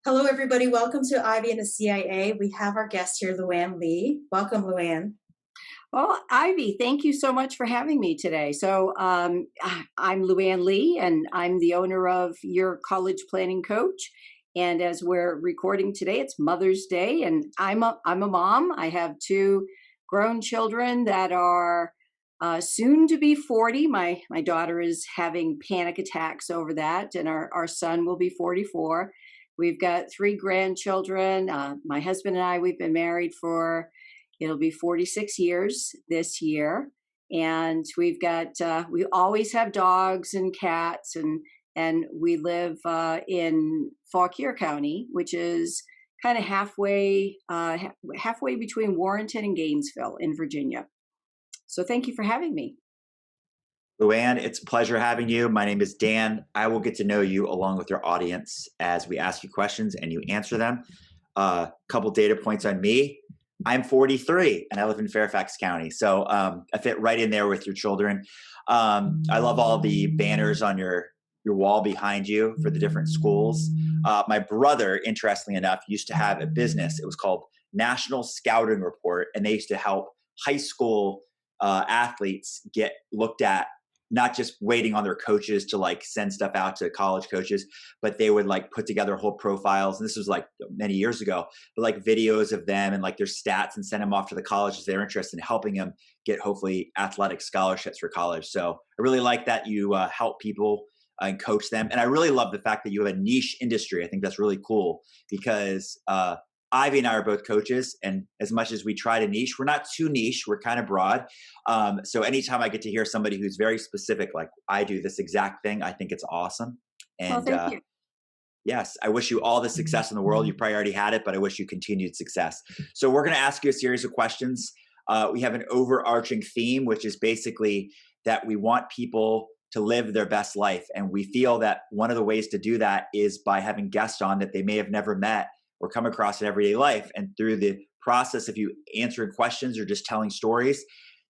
Hello, everybody. Welcome to Ivy and the CIA. We have our guest here, Luanne Lee. Welcome, Luanne. Well, Ivy, thank you so much for having me today. I'm Luanne Lee, and I'm the owner of Your College Planning Coach. And as we're recording today, it's Mother's Day, and I'm a mom. I have two grown children that are soon to be 40. My daughter is having panic attacks over that, and our son will be 44. We've got three grandchildren. My husband and I, we've been married for it'll be 46 years this year. And we always have dogs and cats, and we live in Fauquier County, which is kind of halfway between Warrenton and Gainesville in Virginia. So thank you for having me. Luanne, it's a pleasure having you. My name is Dan. I will get to know you along with your audience as we ask you questions and you answer them. A couple data points on me. I'm 43 and I live in Fairfax County. So I fit right in there with your children. I love all the banners on your wall behind you for the different schools. My brother, interestingly enough, used to have a business. It was called National Scouting Report, and they used to help high school athletes get looked at, not just waiting on their coaches to like send stuff out to college coaches, but they would like put together whole profiles. And this was like many years ago, but like videos of them and like their stats and send them off to the colleges they're interested in helping them get hopefully athletic scholarships for college. So I really like that you help people and coach them. And I really love the fact that you have a niche industry. I think that's really cool because Ivy and I are both coaches, and as much as we try to niche, we're not too niche. We're kind of broad. So anytime I get to hear somebody who's very specific, like I do this exact thing, I think it's awesome. Well, And thank you. yes, I wish you all the success in the world. You probably already had it, but I wish you continued success. So we're going to ask you a series of questions. We have an overarching theme, which is basically that we want people to live their best life. And we feel that one of the ways to do that is by having guests on that they may have never met or come across in everyday life. And through the process of you answering questions or just telling stories,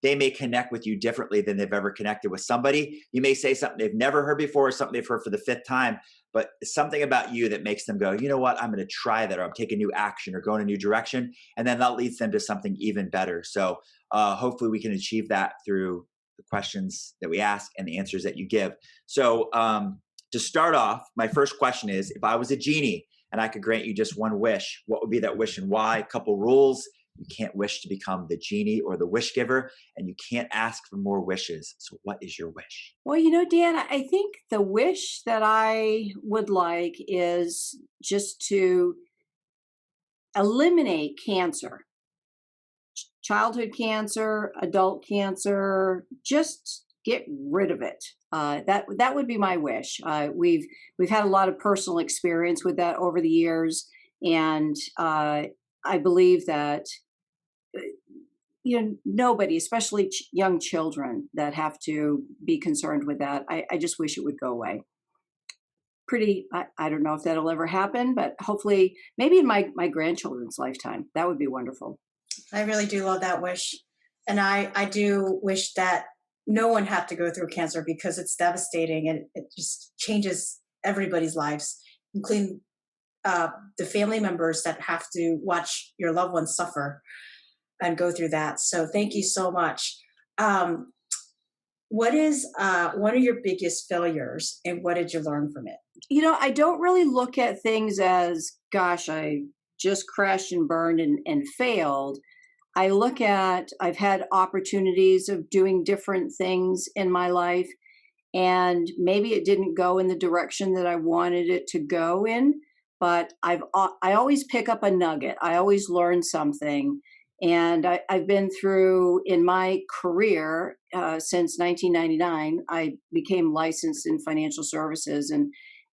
they may connect with you differently than they've ever connected with somebody. You may say something they've never heard before, or something they've heard for the fifth time, but something about you that makes them go, you know what, I'm going to try that, or I'm taking new action or going a new direction. And then that leads them to something even better. So hopefully we can achieve that through the questions that we ask and the answers that you give. So to start off, my first question is, if I was a genie and I could grant you just one wish, what would be that wish and why? A couple rules. You can't wish to become the genie or the wish giver, and you can't ask for more wishes. So what is your wish? Well, Dan, I think the wish that I would like is just to eliminate cancer, childhood cancer, adult cancer, just get rid of it. That would be my wish. We've had a lot of personal experience with that over the years, and I believe that nobody, especially young children, that have to be concerned with that. I just wish it would go away. I don't know if that'll ever happen, but hopefully, maybe in my grandchildren's lifetime, that would be wonderful. I really do love that wish. And I do wish that no one had to go through cancer because it's devastating and it just changes everybody's lives, including the family members that have to watch your loved ones suffer and go through that. So thank you so much. What is one of your biggest failures and what did you learn from it? I don't really look at things as, gosh, I just crashed and burned and failed. I've had opportunities of doing different things in my life, and maybe it didn't go in the direction that I wanted it to go in, but I always pick up a nugget. I always learn something. And I've been through, in my career, since 1999, I became licensed in financial services.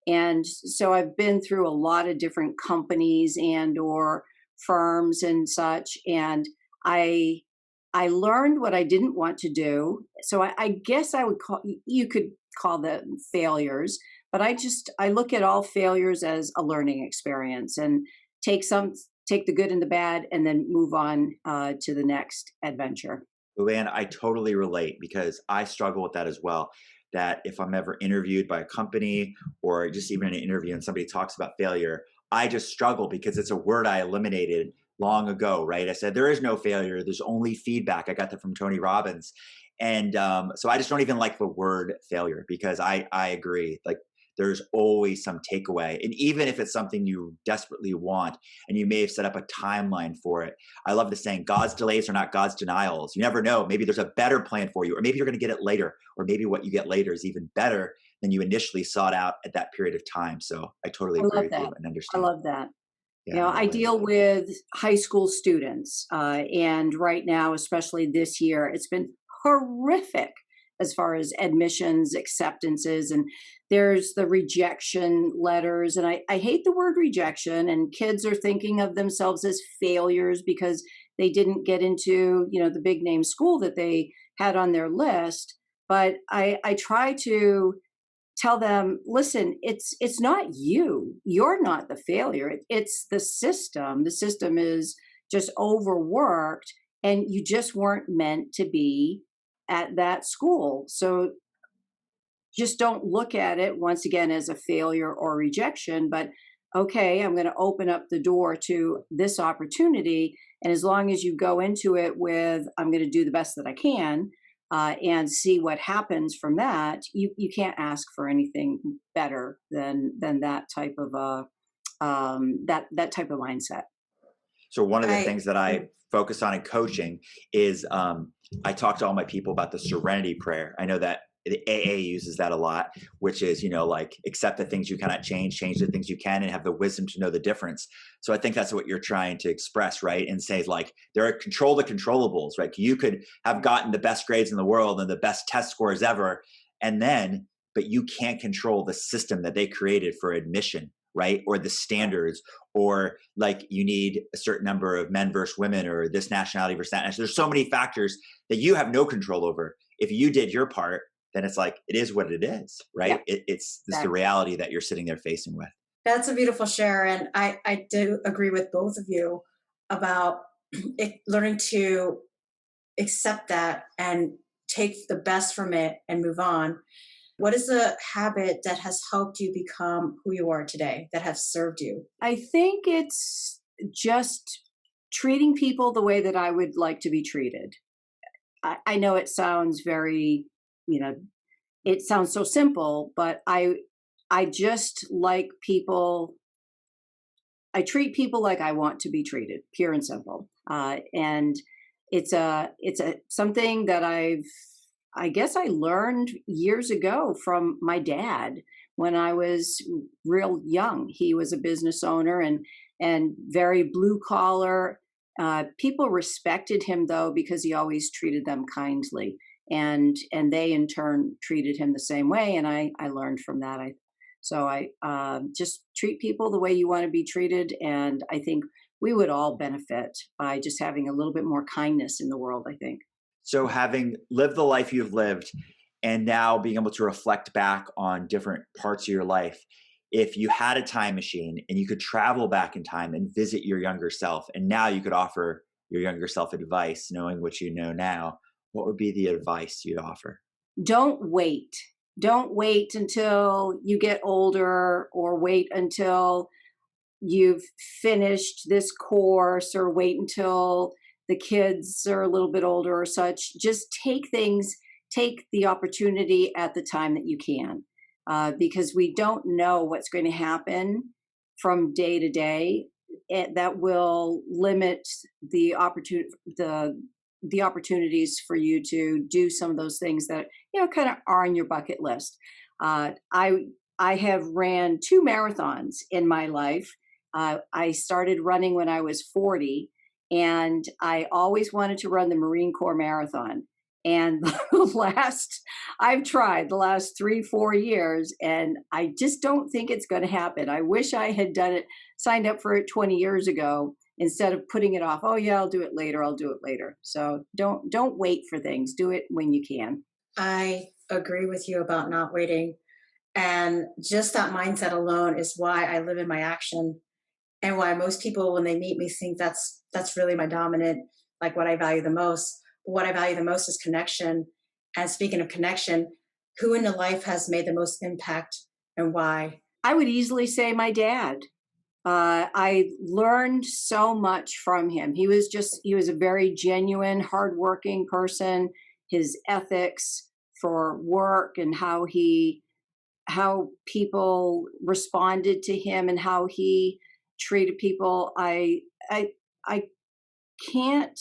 And so I've been through a lot of different companies and or firms and such. And I learned what I didn't want to do. So I guess you could call them failures, but I look at all failures as a learning experience and take the good and the bad and then move on to the next adventure. Luanne, I totally relate because I struggle with that as well. That if I'm ever interviewed by a company or just even in an interview and somebody talks about failure, I just struggle because it's a word I eliminated long ago, right? I said, there is no failure. There's only feedback. I got that from Tony Robbins. And so I just don't even like the word failure because I agree. Like there's always some takeaway. And even if it's something you desperately want and you may have set up a timeline for it, I love the saying, God's delays are not God's denials. You never know. Maybe there's a better plan for you, or maybe you're going to get it later, or maybe what you get later is even better than you initially sought out at that period of time. So I totally I agree love with you that. and I understand. love that. Yeah, I really. deal with high school students, and right now, especially this year, it's been horrific as far as admissions, acceptances, and there's the rejection letters. And I hate the word rejection, and kids are thinking of themselves as failures because they didn't get into, the big name school that they had on their list. But I try to tell them, listen, it's not you, you're not the failure, it's the system is just overworked, and you just weren't meant to be at that school. So just don't look at it once again as a failure or rejection, but okay, I'm going to open up the door to this opportunity. And as long as you go into it with, I'm going to do the best that I can, and see what happens from that, you can't ask for anything better than that type of that type of mindset. So one of the I things that I focus on in coaching is I talk to all my people about the serenity prayer. I know that the AA uses that a lot, which is, like accept the things you cannot change, change the things you can, and have the wisdom to know the difference. So I think that's what you're trying to express, right? And say like, there are control the controllables, right? You could have gotten the best grades in the world and the best test scores ever, but you can't control the system that they created for admission, right? Or the standards, or like you need a certain number of men versus women, or this nationality versus that nationality. There's so many factors that you have no control over. If you did your part, then it's like, it is what it is, right? Yep, It's this the exactly. reality that you're sitting there facing with. That's a beautiful share. And I do agree with both of you about learning to accept that and take the best from it and move on. What is a habit that has helped you become who you are today, that has served you? I think it's just treating people the way that I would like to be treated. I know it sounds very, you know, it sounds so simple, but I just like people. I treat people like I want to be treated, pure and simple. And it's a something that I guess I learned years ago from my dad when I was real young. He was a business owner and very blue collar. People respected him though because he always treated them kindly, and they in turn treated him the same way. And I learned from that. I just treat people the way you want to be treated, and I think we would all benefit by just having a little bit more kindness in the world, I think. So having lived the life you've lived and now being able to reflect back on different parts of your life, if you had a time machine and you could travel back in time and visit your younger self, and now you could offer your younger self advice, knowing what you know now, what would be the advice you'd offer? Don't wait. Don't wait until you get older, or wait until you've finished this course, or wait until the kids are a little bit older or such. Just take the opportunity at the time that you can, because we don't know what's going to happen from day to day. That will limit the opportunity, the opportunities for you to do some of those things that kind of are on your bucket list. I have ran 2 marathons in my life. I started running when I was 40, and I always wanted to run the Marine Corps Marathon. And I've tried the last 3, 4 years, and I just don't think it's going to happen. I wish I had done it, signed up for it 20 years ago instead of putting it off. Oh yeah, I'll do it later. I'll do it later. So don't wait for things. Do it when you can. I agree with you about not waiting. And just that mindset alone is why I live in my action, and why most people, when they meet me, think that's really my dominant, like what I value the most. But what I value the most is connection. And speaking of connection, who in your life has made the most impact and why? I would easily say my dad. I learned so much from him. He was a very genuine, hardworking person. His ethics for work and how people responded to him and how he treated people. I, I can't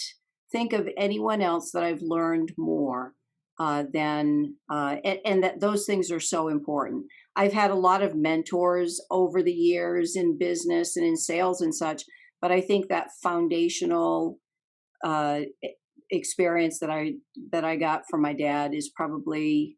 think of anyone else that I've learned more and that those things are so important. I've had a lot of mentors over the years in business and in sales and such, but I think that foundational experience that I got from my dad is probably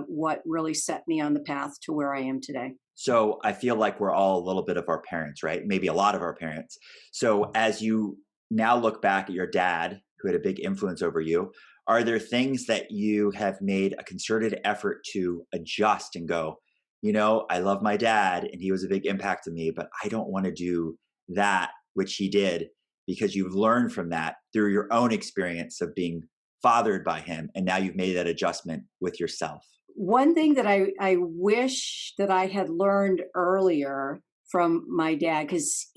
what really set me on the path to where I am today. So I feel like we're all a little bit of our parents, right? Maybe a lot of our parents. So as you now look back at your dad, who had a big influence over you, are there things that you have made a concerted effort to adjust and go, I love my dad and he was a big impact to me, but I don't want to do that which he did, because you've learned from that through your own experience of being fathered by him. And now you've made that adjustment with yourself. One thing that I wish that I had learned earlier from my dad, because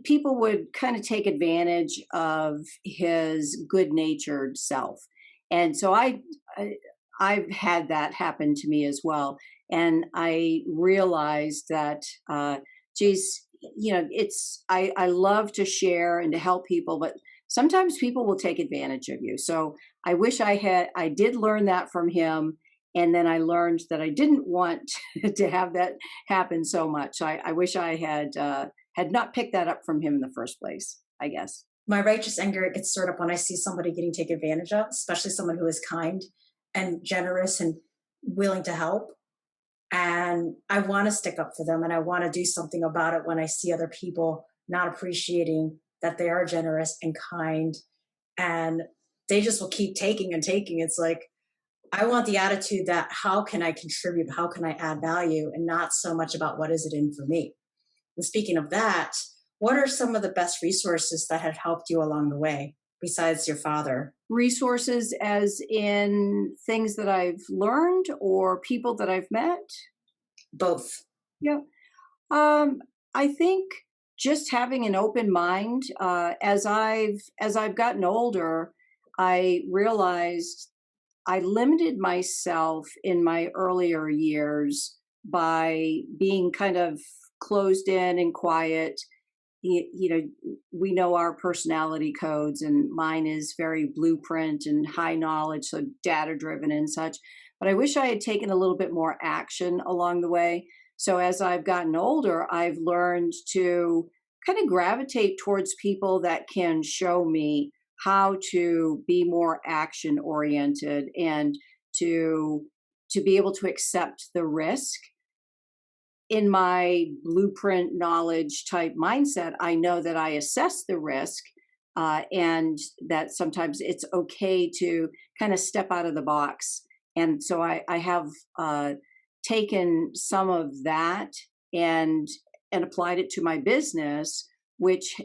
people would kind of take advantage of his good natured self. And so I've had that happen to me as well. And I realized that, geez, I love to share and to help people, but sometimes people will take advantage of you. So I wish I did learn that from him. And then I learned that I didn't want to have that happen so much. So I wish I had not picked that up from him in the first place, I guess. My righteous anger gets stirred up when I see somebody getting taken advantage of, especially someone who is kind and generous and willing to help. And I want to stick up for them and I want to do something about it when I see other people not appreciating that they are generous and kind and they just will keep taking and taking. It's like, I want the attitude that how can I contribute? How can I add value? And not so much about what is it in for me. And speaking of that, what are some of the best resources that have helped you along the way besides your father? Resources as in things that I've learned or people that I've met? Both. Yeah. I think just having an open mind, as I've gotten older, I realized I limited myself in my earlier years by being kind of closed in and quiet. We know our personality codes, and mine is very blueprint and high knowledge, so data driven and such. But I wish I had taken a little bit more action along the way. So as I've gotten older, I've learned to kind of gravitate towards people that can show me how to be more action oriented and to be able to accept the risk. In my blueprint knowledge type mindset, I know that I assess the risk and that sometimes it's okay to kind of step out of the box. And so I have taken some of that and applied it to my business, which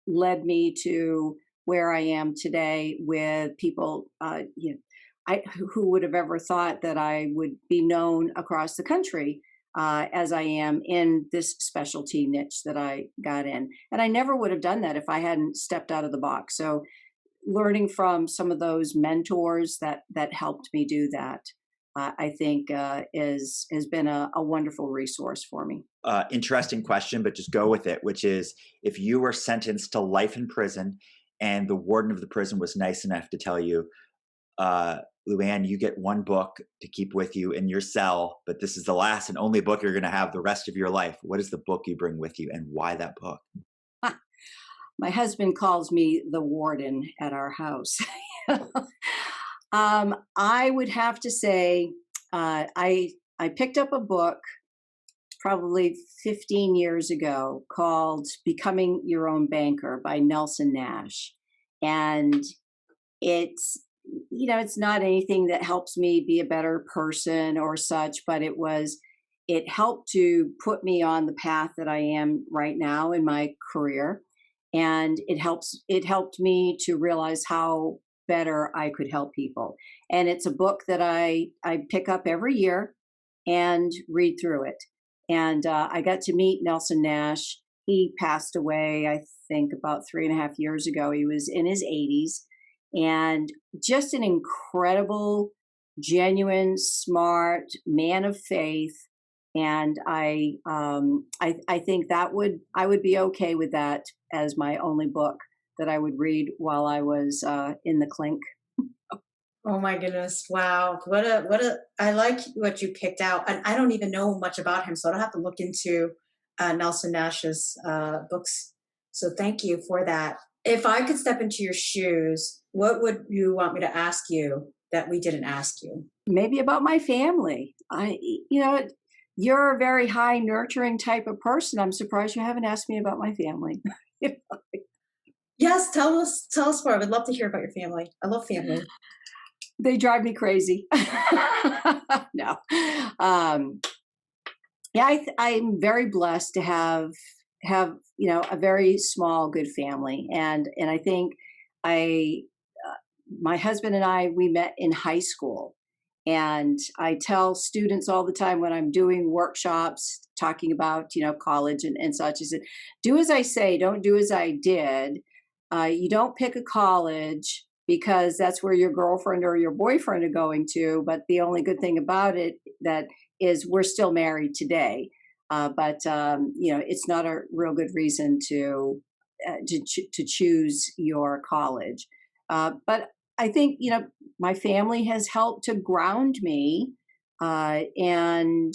led me to where I am today with people, who would have ever thought that I would be known across the country as I am in this specialty niche that I got in. And I never would have done that if I hadn't stepped out of the box. So learning from some of those mentors that helped me do that, I think has been a wonderful resource for me. Interesting question, but just go with it, which is if you were sentenced to life in prison and the warden of the prison was nice enough to tell you, Luanne, you get one book to keep with you in your cell, but this is the last and only book you're going to have the rest of your life. What is the book you bring with you and why that book? My husband calls me the warden at our house. I would have to say I picked up a book probably 15 years ago called Becoming Your Own Banker by Nelson Nash. And it's, it's not anything that helps me be a better person or such, but it helped to put me on the path that I am right now in my career. And it helped me to realize how better I could help people. And it's a book that I pick up every year and read through it. And I got to meet Nelson Nash He passed away, I think, about 3.5 years ago. He was in his 80s and just an incredible, genuine, smart man of faith. And I think I would be okay with that as my only book that I would read while I was in the clink. Oh my goodness. Wow. I like what you picked out. And I don't even know much about him, so I don't have to look into Nelson Nash's books. So thank you for that. If I could step into your shoes, what would you want me to ask you that we didn't ask you? Maybe about my family. You know, you're a very high nurturing type of person. I'm surprised you haven't asked me about my family. Yes, tell us more. I would love to hear about your family. I love family. They drive me crazy. No. Um, yeah, I'm very blessed to have a very small, good family, and I think I my husband and I we met in high school, and I tell students all the time when I'm doing workshops talking about college and such. I said, do as I say, don't do as I did. You don't pick a college because that's where your girlfriend or your boyfriend are going to. But the only good thing about it that is we're still married today. But it's not a real good reason to choose your college. But I think my family has helped to ground me and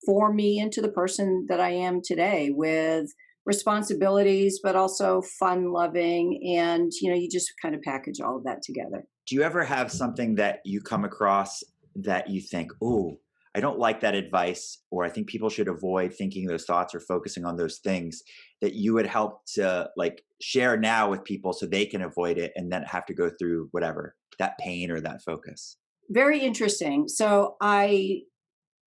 form me into the person that I am today with responsibilities, but also fun loving. And, you just kind of package all of that together. Do you ever have something that you come across that you think, oh, I don't like that advice, or I think people should avoid thinking those thoughts or focusing on those things, that you would help to like share now with people so they can avoid it and then have to go through whatever that pain or that focus? Very interesting. So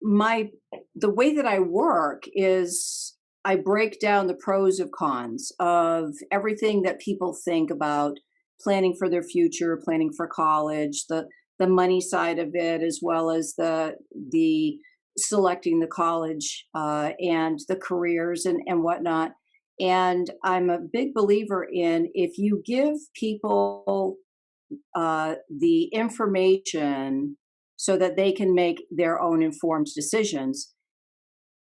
my the way that I work is I break down the pros and cons of everything that people think about planning for their future, planning for college, the money side of it, as well as the selecting the college and the careers and whatnot. And I'm a big believer in if you give people the information so that they can make their own informed decisions,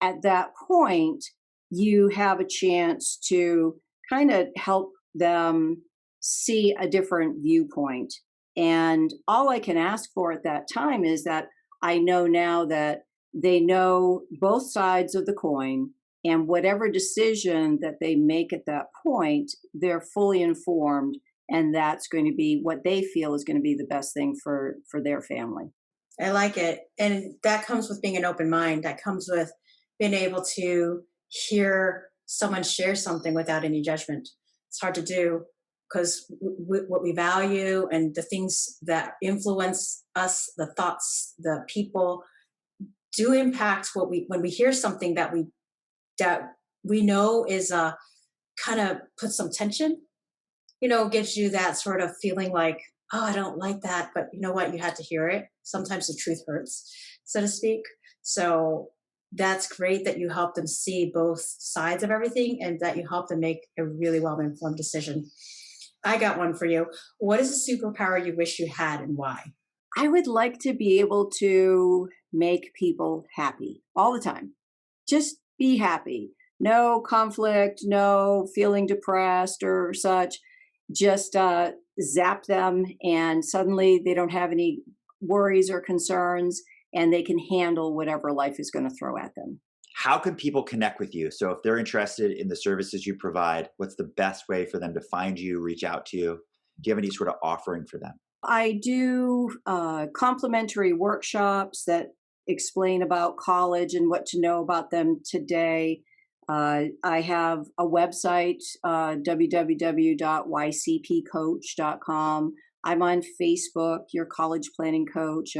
at that point, you have a chance to kind of help them see a different viewpoint. And all I can ask for at that time is that I know now that they know both sides of the coin, and whatever decision that they make at that point, they're fully informed, and that's going to be what they feel is going to be the best thing for their family. I like it. And that comes with being an open mind. That comes with being able to hear someone share something without any judgment. It's hard to do because what we value and the things that influence us, the thoughts, the people do impact when we hear something that we know is kind of put some tension, gives you that sort of feeling like, oh, I don't like that, but you know what? You had to hear it. Sometimes the truth hurts, so to speak. So that's great that you help them see both sides of everything and that you help them make a really well informed decision. I got one for you. What is a superpower you wish you had and why? I would like to be able to make people happy all the time. Just be happy. No conflict, no feeling depressed or such. Just zap them, and suddenly they don't have any worries or concerns, and they can handle whatever life is going to throw at them. How can people connect with you? So if they're interested in the services you provide, what's the best way for them to find you, reach out to you? Do you have any sort of offering for them? I do complimentary workshops that explain about college and what to know about them today. I have a website, www.ycpcoach.com. I'm on Facebook, your college planning coach.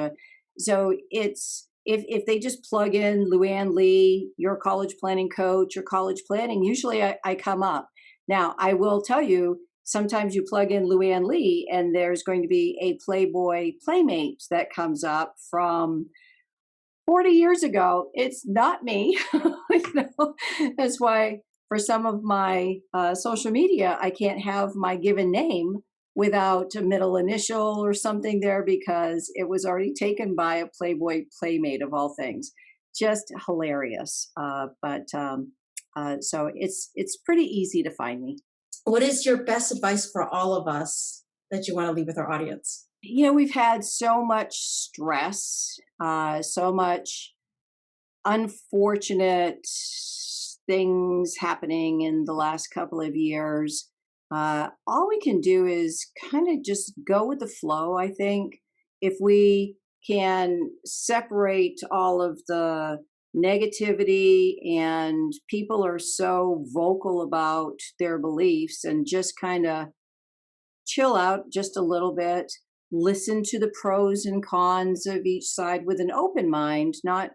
So it's if they just plug in Luanne Lee, your college planning coach, or college planning, usually I come up. Now, I will tell you, sometimes you plug in Luanne Lee and there's going to be a Playboy Playmate that comes up from 40 years ago, it's not me. That's why for some of my social media, I can't have my given name without a middle initial or something there because it was already taken by a Playboy playmate of all things. Just hilarious. So it's pretty easy to find me. What is your best advice for all of us that you want to leave with our audience? We've had so much stress, so much unfortunate things happening in the last couple of years. All we can do is kind of just go with the flow, I think. If we can separate all of the negativity, and people are so vocal about their beliefs, and just kind of chill out just a little bit, listen to the pros and cons of each side with an open mind, not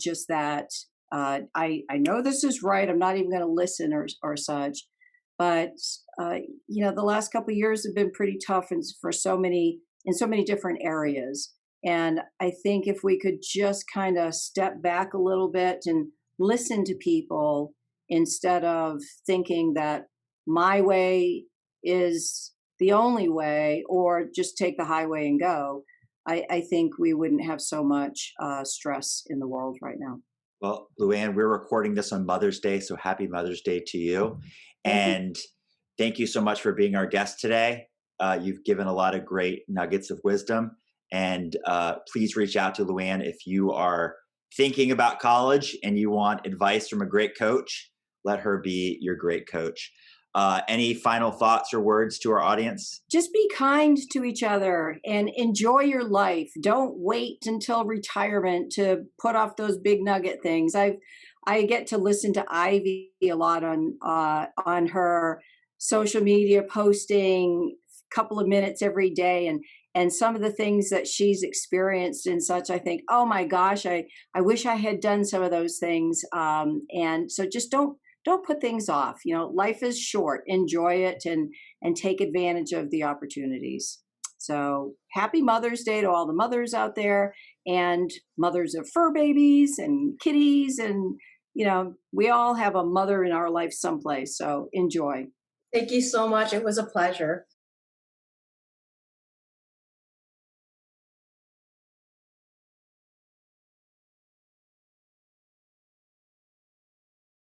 just that I know this is right, I'm not even going to listen or such. But the last couple of years have been pretty tough for so many in so many different areas. And I think if we could just kind of step back a little bit and listen to people instead of thinking that my way is the only way, or just take the highway and go, I think we wouldn't have so much stress in the world right now. Well, Luanne, we're recording this on Mother's Day, so happy Mother's Day to you. Thank you. And thank you so much for being our guest today. You've given a lot of great nuggets of wisdom. And please reach out to Luanne if you are thinking about college and you want advice from a great coach. Let her be your great coach. Any final thoughts or words to our audience? Just be kind to each other and enjoy your life. Don't wait until retirement to put off those big nugget things. I get to listen to Ivy a lot on her social media posting a couple of minutes every day, and some of the things that she's experienced and such. I think, oh my gosh, I wish I had done some of those things. And so just don't put things off. Life is short. Enjoy it and take advantage of the opportunities. So happy Mother's Day to all the mothers out there, and mothers of fur babies and kitties. And, we all have a mother in our life someplace. So enjoy. Thank you so much. It was a pleasure.